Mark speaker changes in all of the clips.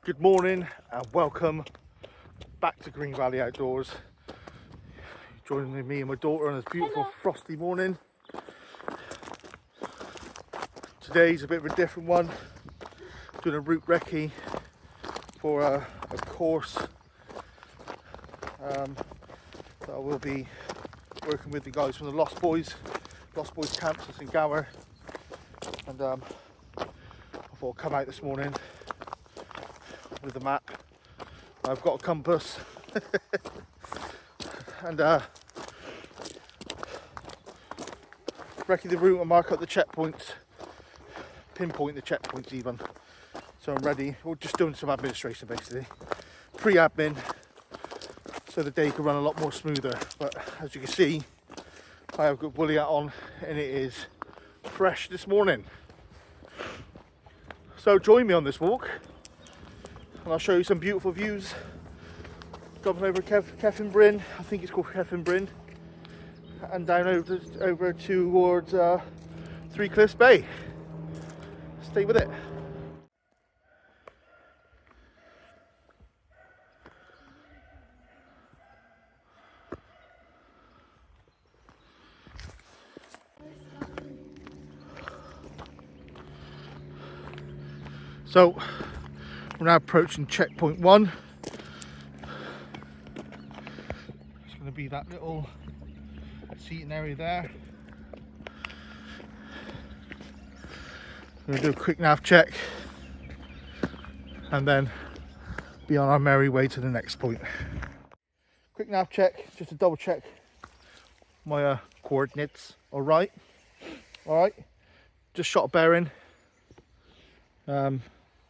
Speaker 1: Good morning and welcome back to Green Valley Outdoors. Joining me and my daughter on this beautiful frosty morning. Today's a bit of a different one. Doing a route recce for a course that I will be working with the guys from the Lost Boys camps that's in Gower. And I thought I'd come out this morning with the map. I've got a compass and recce the route and mark out the checkpoints, pinpoint the checkpoints even. So I'm ready. We're just doing some administration basically, pre-admin, so the day can run a lot more smoother. But as you can see, I have got woolly hat on and it is fresh this morning. So join me on this walk and I'll show you some beautiful views. Dropping over Cefn Bryn, I think it's called Cefn Bryn, and down over towards Three Cliffs Bay. Stay with it. So we're now approaching checkpoint 1. It's going to be that little seating area there. We're going to do a quick nav check and then be on our merry way to the next point. Quick nav check, just to double check my coordinates. All right, just shot a bearing.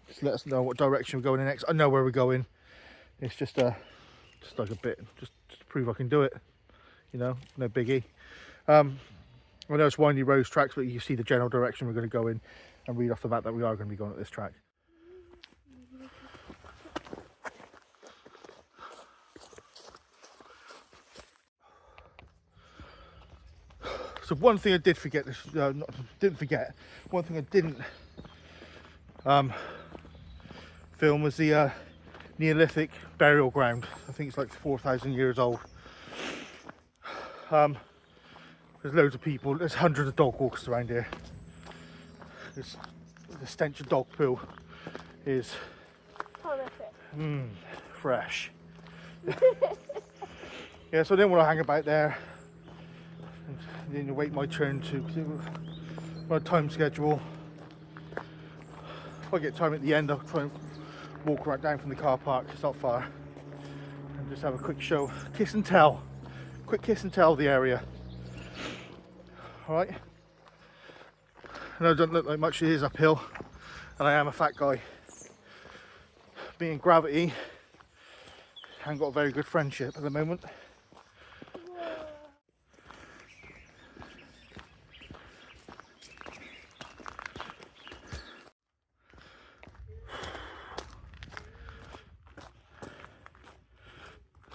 Speaker 1: Just let us know what direction we're going in next. I know where we're going. It's just like a bit, just to prove I can do it. You know, no biggie. I know it's windy road tracks, but you see the general direction we're going to go in, and read off the map that we are going to be going at this track. So one thing I did forget, one thing I didn't film was the Neolithic burial ground. I think it's like 4,000 years old. There's loads of people, there's hundreds of dog walkers around here. The stench of dog poo is
Speaker 2: horrific.
Speaker 1: Fresh. Yeah, so I didn't want to hang about there and then wait my turn to my time schedule. If I get time at the end, I'll try and walk right down from the car park, it's not far, and just have a quick show, quick kiss and tell the area. Alright, I know it doesn't look like much, it is uphill, and I am a fat guy. Being gravity, I haven't got a very good friendship at the moment.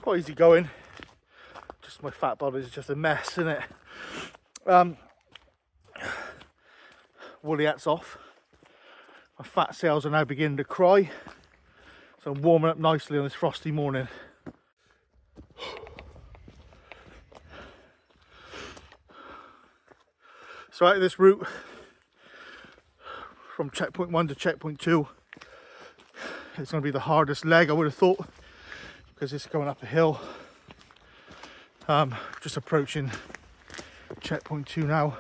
Speaker 1: Quite easy going, just my fat body is just a mess, isn't it? Woolly hats off, my fat cells are now beginning to cry, so I'm warming up nicely on this frosty morning. So out of this route from checkpoint 1 to checkpoint 2, it's going to be the hardest leg, I would have thought, because it's going up a hill. Just approaching checkpoint 2 now,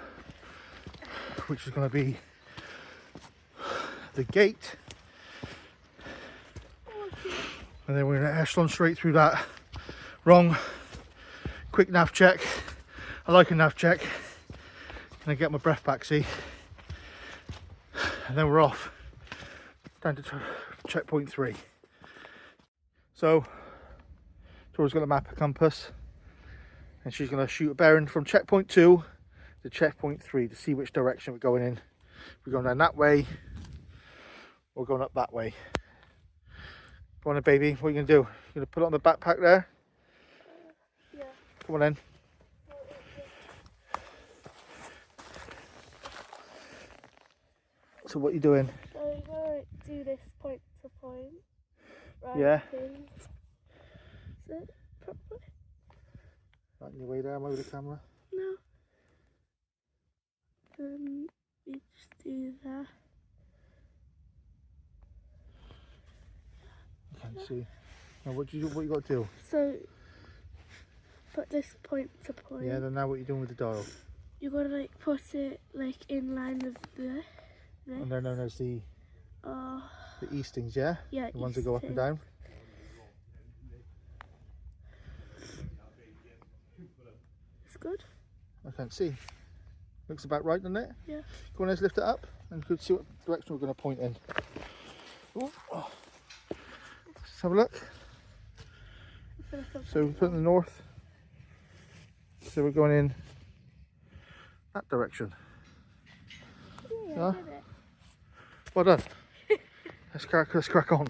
Speaker 1: which is going to be the gate, and then we're going to echelon straight through that. Wrong. Quick nav check. I like a nav check. Can I get my breath back, see? And then we're off down to checkpoint 3. So Tori's got a map, a compass, and she's going to shoot a bearing from checkpoint 2 to checkpoint 3 to see which direction we're going in. We're going down that way or going up that way. Go on then, baby, what are you going to do? You're going to put it on the backpack there?
Speaker 2: Yeah.
Speaker 1: Come on then. So what are you doing?
Speaker 2: So I'm going to do this point to point.
Speaker 1: Yeah.
Speaker 2: things. Sit properly.
Speaker 1: Right in your way there, am I, with the camera?
Speaker 2: No. You just do that.
Speaker 1: You can't see. Now what you got to do?
Speaker 2: So, put this point to point.
Speaker 1: Yeah, then now what you doing with the dial?
Speaker 2: You gotta like put it like in line with this.
Speaker 1: And they're known as the
Speaker 2: Oh.
Speaker 1: eastings, yeah?
Speaker 2: Yeah,
Speaker 1: The ones that go up and down.
Speaker 2: It's good.
Speaker 1: I can't see. Looks about right, doesn't it?
Speaker 2: Yeah.
Speaker 1: Go on, let's lift it up and you can see what direction we're going to point in. Ooh. Let's have a look. So we put in the north. So we're going in that direction.
Speaker 2: Yeah, I did it.
Speaker 1: Well done. Let's crack on.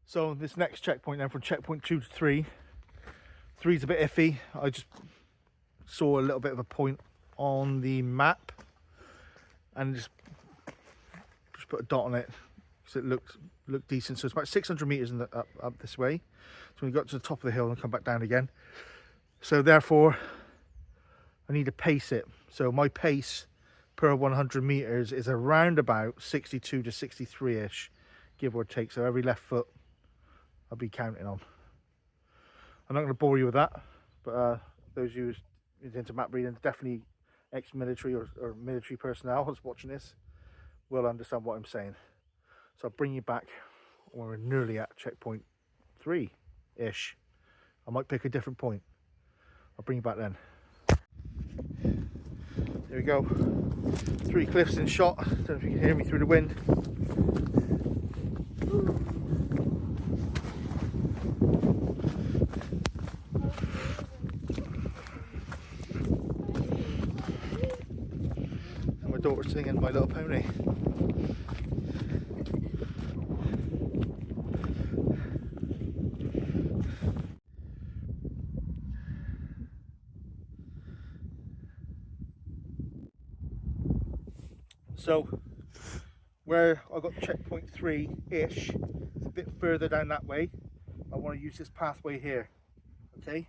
Speaker 1: So this next checkpoint then, from checkpoint 2 to 3. 3's a bit iffy. I just saw a little bit of a point on the map and just put a dot on it because it looked decent. So it's about 600 meters up this way. So we got to the top of the hill and come back down again. So therefore I need to pace it. So my pace per 100 meters is around about 62 to 63 ish, give or take. So every left foot I'll be counting on. I'm not going to bore you with that, but those of you who's into map reading, definitely ex-military or military personnel who's watching this will understand what I'm saying. So I'll bring you back when we're nearly at checkpoint 3 ish. I might pick a different point. I'll bring you back then. Here we go. 3 cliffs in shot. Don't know if you can hear me through the wind. And my daughter's singing My Little Pony. So where I got checkpoint 3 ish, it's a bit further down that way. I want to use this pathway here. Okay,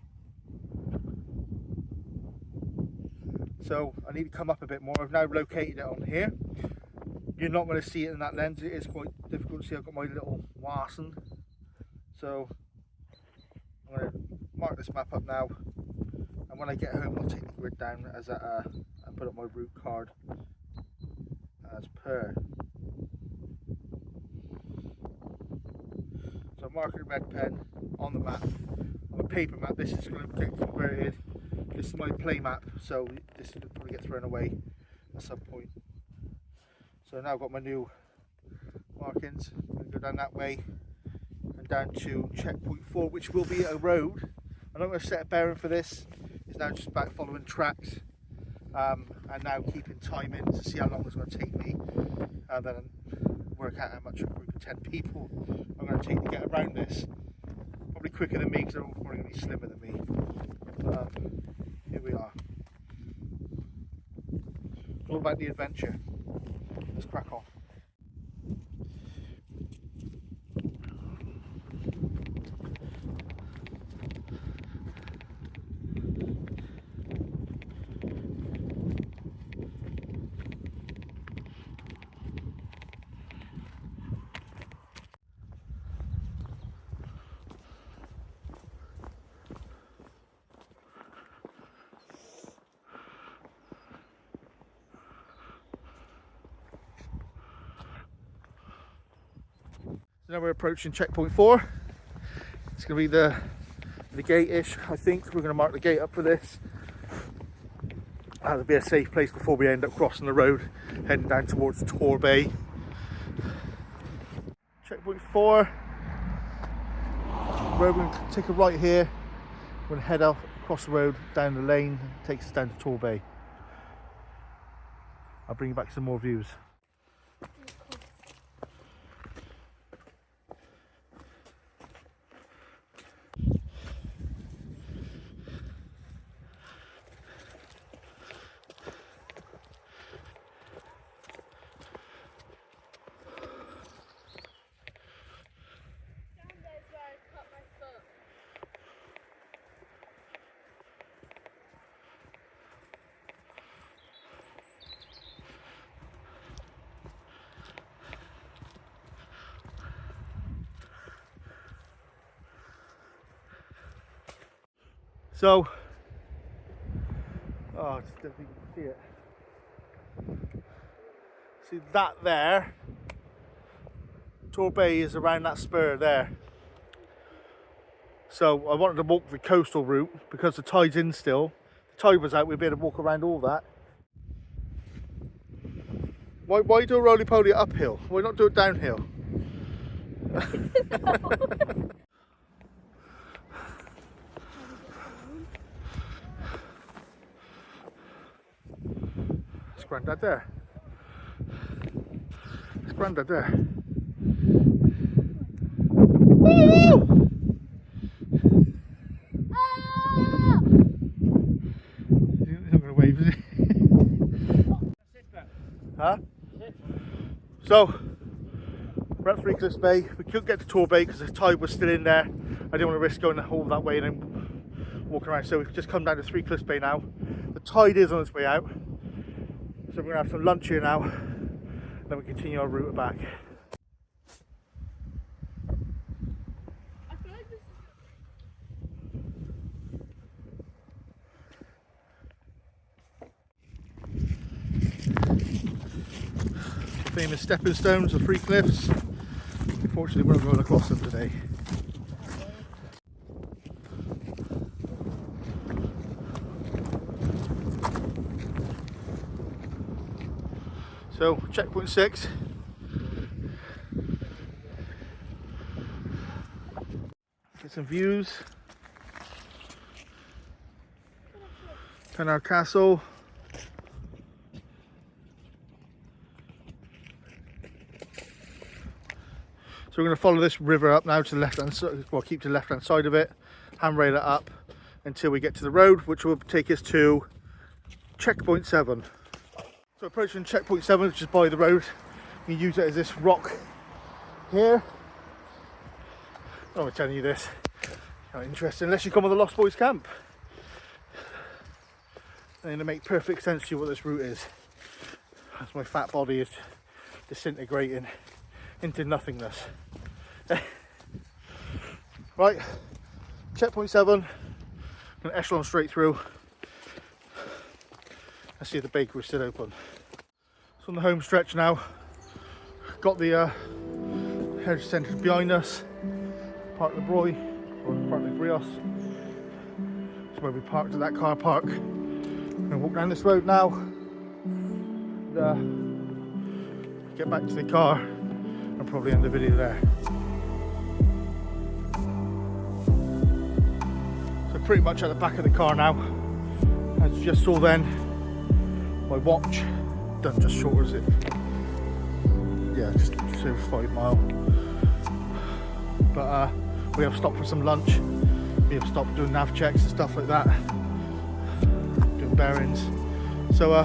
Speaker 1: so I need to come up a bit more. I've now located it on here. You're not going to see it in that lens. It is quite difficult to see. I've got my little Wasson, so I'm going to mark this map up now, and when I get home I'll take the grid down as and put up my route card as per. So I'm marking a red pen on the map. On a paper map, this is going to get converted. This is my play map, so this will probably get thrown away at some point. So now I've got my new markings. I'm going to go down that way and down to checkpoint 4, which will be a road. I'm not going to set a bearing for this. It's now just about following tracks and now keeping time in to see how long it's going to take me, and then work out how much a group of 10 people I'm going to take to get around this. Probably quicker than me because they're all probably going to be slimmer than me. But here we are. It's all about the adventure. Let's crack on. So now we're approaching checkpoint 4. It's going to be the gate-ish, I think. We're going to mark the gate up for this. That'll be a safe place before we end up crossing the road, heading down towards Tor Bay. Checkpoint 4. We're going to take a right here. We're going to head up across the road, down the lane, takes us down to Tor Bay. I'll bring you back some more views. So, oh, I just don't think you can see it. See that there? Tor Bay is around that spur there. So I wanted to walk the coastal route because the tide's in still. The tide was out, we'd be able to walk around all that. Why do a roly-poly uphill? Why not do it downhill? It's Grandad there. It's Grandad there. Woo! He's not going to wave, is he? Huh? So, we're at Three Cliffs Bay. We couldn't get to Tor Bay because the tide was still in there. I didn't want to risk going all that way and then walking around. So we've just come down to Three Cliffs Bay now. The tide is on its way out. So we're going to have some lunch here now. Then we continue our route back. Famous stepping stones of Three Cliffs. Unfortunately, we're not going across them today. So, checkpoint 6. Get some views. Penarth Castle. So we're going to follow this river up now to the left hand side, well, keep to the left hand side of it, handrail it up until we get to the road, which will take us to checkpoint 7. So approaching checkpoint 7, which is by the road, you use it as this rock here. Oh, I'm telling you this, not interesting unless you come on the Lost Boys camp. And it'll make perfect sense to you what this route is. As my fat body is disintegrating into nothingness. Right, checkpoint 7, going to echelon straight through. Let's see if the bakery is still open. It's on the home stretch now. Got the heritage centre behind us. Park Le Broy, or Park Le Brios. That's where we parked at that car park. I'm going to walk down this road now. And, get back to the car. I'll probably end the video there. So pretty much at the back of the car now. As you just saw then, my watch done just short as it. Yeah, just over 5 miles. But we have stopped for some lunch. We have stopped doing nav checks and stuff like that. Doing bearings. So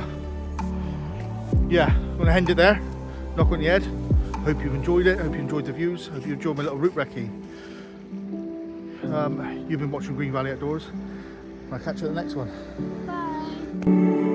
Speaker 1: yeah, I'm gonna end it there. Knock on the head. Hope you've enjoyed it. Hope you enjoyed the views. Hope you enjoyed my little route recce. You've been watching Green Valley Outdoors. I'll catch you at the next one.
Speaker 2: Bye.